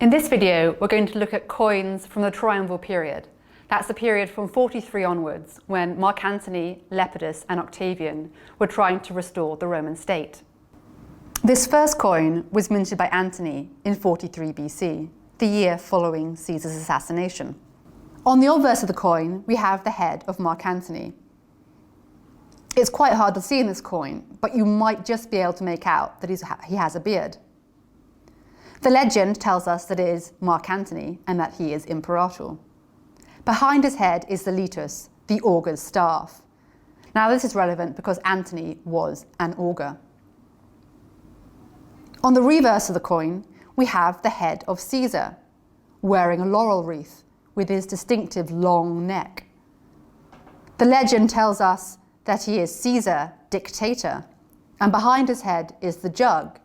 In this video, we're going to look at coins from the Triumviral period. That's the period from 43 onwards, when Mark Antony, Lepidus and Octavian were trying to restore the Roman state. This first coin was minted by Antony in 43 BC, the year following Caesar's assassination. On the obverse of the coin, we have the head of Mark Antony. It's quite hard to see in this coin, but you might just be able to make out that he has a beard. The legend tells us that it is Mark Antony and that he is imperator. Behind his head is the letus, the augur's staff. Now this is relevant because Antony was an augur. On the reverse of the coin, we have the head of Caesar, wearing a laurel wreath with his distinctive long neck. The legend tells us that he is Caesar, dictator, and behind his head is the jug,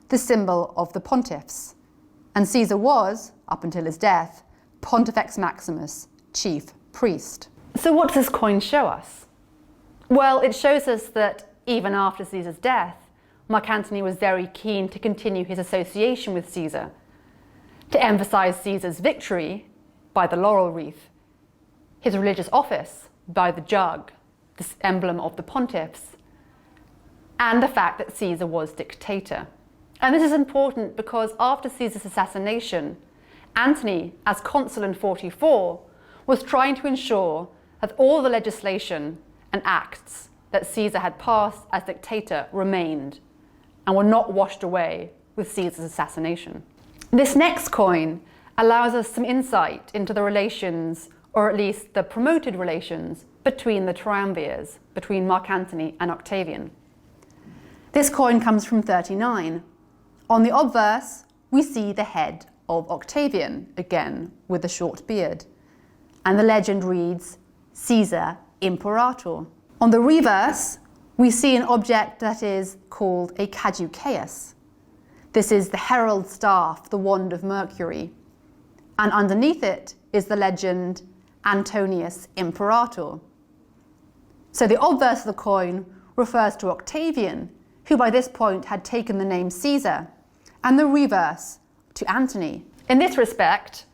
the symbol of the pontiffs. And Caesar was, up until his death, Pontifex Maximus, chief priest. So what does this coin show us? Well, it shows us that even after Caesar's death, Mark Antony was very keen to continue his association with Caesar, to emphasize Caesar's victory by the laurel wreath, his religious office by the jug, this emblem of the pontiffs, and the fact that Caesar was dictator. And this is important because after Caesar's assassination, Antony, as consul in 44, was trying to ensure that all the legislation and acts that Caesar had passed as dictator remained and were not washed away with Caesar's assassination. This next coin allows us some insight into the relations, or at least the promoted relations, between the triumvirs, between Mark Antony and Octavian. This coin comes from 39. On the obverse, we see the head of Octavian, again with a short beard, and the legend reads, Caesar imperator. On the reverse, we see an object that is called a caduceus. This is the herald staff, the wand of Mercury, and underneath it is the legend Antonius imperator. So the obverse of the coin refers to Octavian, who by this point had taken the name Caesar, and the reverse to Antony. In this respect,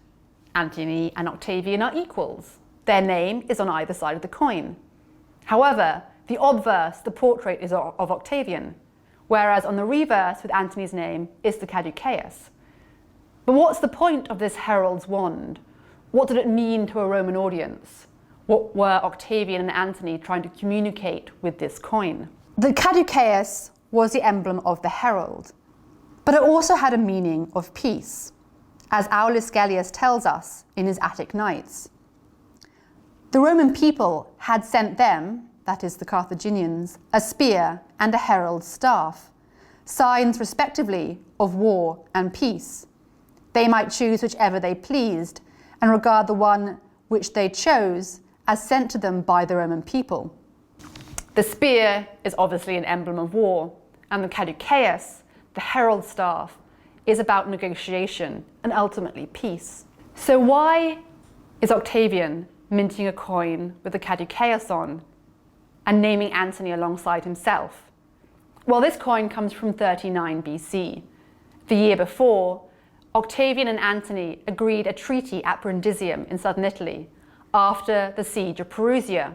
Antony and Octavian are equals. Their name is on either side of the coin. However, the obverse, the portrait, is of Octavian, whereas on the reverse with Antony's name is the caduceus. But what's the point of this herald's wand? What did it mean to a Roman audience? What were Octavian and Antony trying to communicate with this coin? The caduceus was the emblem of the herald, but it also had a meaning of peace, as Aulus Gellius tells us in his Attic Nights. The Roman people had sent them, that is the Carthaginians, a spear and a herald's staff, signs respectively of war and peace. They might choose whichever they pleased and regard the one which they chose as sent to them by the Roman people. The spear is obviously an emblem of war, and the caduceus, the herald staff, is about negotiation and ultimately peace. So why is Octavian minting a coin with the caduceus on and naming Antony alongside himself? Well, this coin comes from 39 BC. The year before, Octavian and Antony agreed a treaty at Brundisium in southern Italy after the siege of Perusia,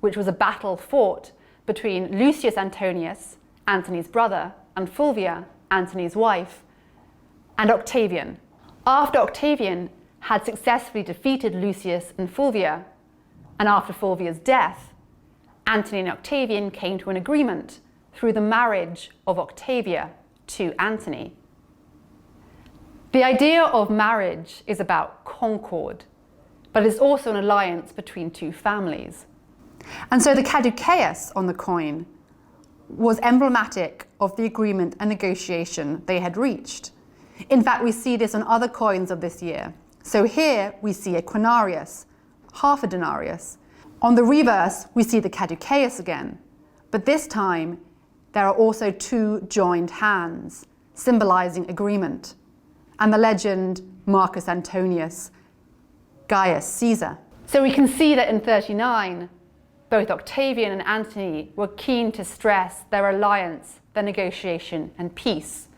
which was a battle fought between Lucius Antonius, Antony's brother, and Fulvia, Antony's wife, and Octavian. After Octavian had successfully defeated Lucius and Fulvia, and after Fulvia's death, Antony and Octavian came to an agreement through the marriage of Octavia to Antony. The idea of marriage is about concord, but it's also an alliance between two families. And so the caduceus on the coin was emblematic of the agreement and negotiation they had reached. In fact, we see this on other coins of this year. So here we see a quinarius, half a denarius. On the reverse, we see the caduceus again, but this time there are also two joined hands, symbolizing agreement, and the legend Marcus Antonius, Gaius Caesar. So we can see that in 39, both Octavian and Antony were keen to stress their alliance, their negotiation and peace.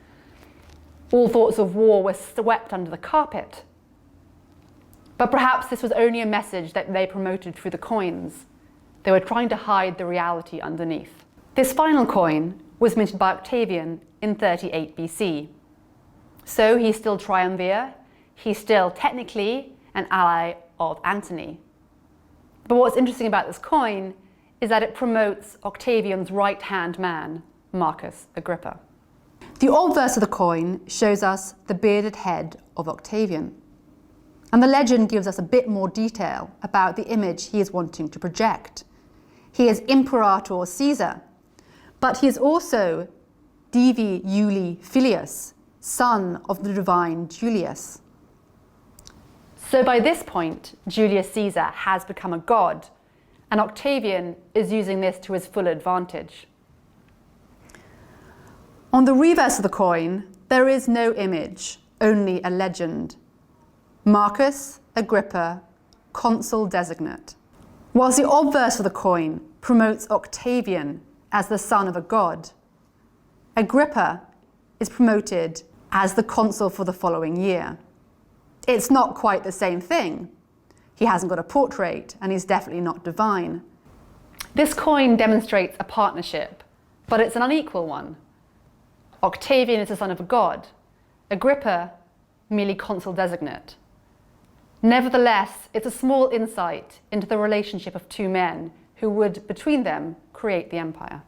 All thoughts of war were swept under the carpet. But perhaps this was only a message that they promoted through the coins. They were trying to hide the reality underneath. This final coin was minted by Octavian in 38 BC. So he's still Triumvir, he's still technically an ally of Antony. But what's interesting about this coin is that it promotes Octavian's right-hand man, Marcus Agrippa. The obverse of the coin shows us the bearded head of Octavian. And the legend gives us a bit more detail about the image he is wanting to project. He is Imperator Caesar, but he is also Divi Iuli Filius, son of the divine Julius. So by this point, Julius Caesar has become a god, and Octavian is using this to his full advantage. On the reverse of the coin, there is no image, only a legend. Marcus Agrippa, consul designate. Whilst the obverse of the coin promotes Octavian as the son of a god, Agrippa is promoted as the consul for the following year. It's not quite the same thing. He hasn't got a portrait, and he's definitely not divine. This coin demonstrates a partnership, but it's an unequal one. Octavian is the son of a god, Agrippa merely consul designate. Nevertheless, it's a small insight into the relationship of two men who would, between them, create the empire.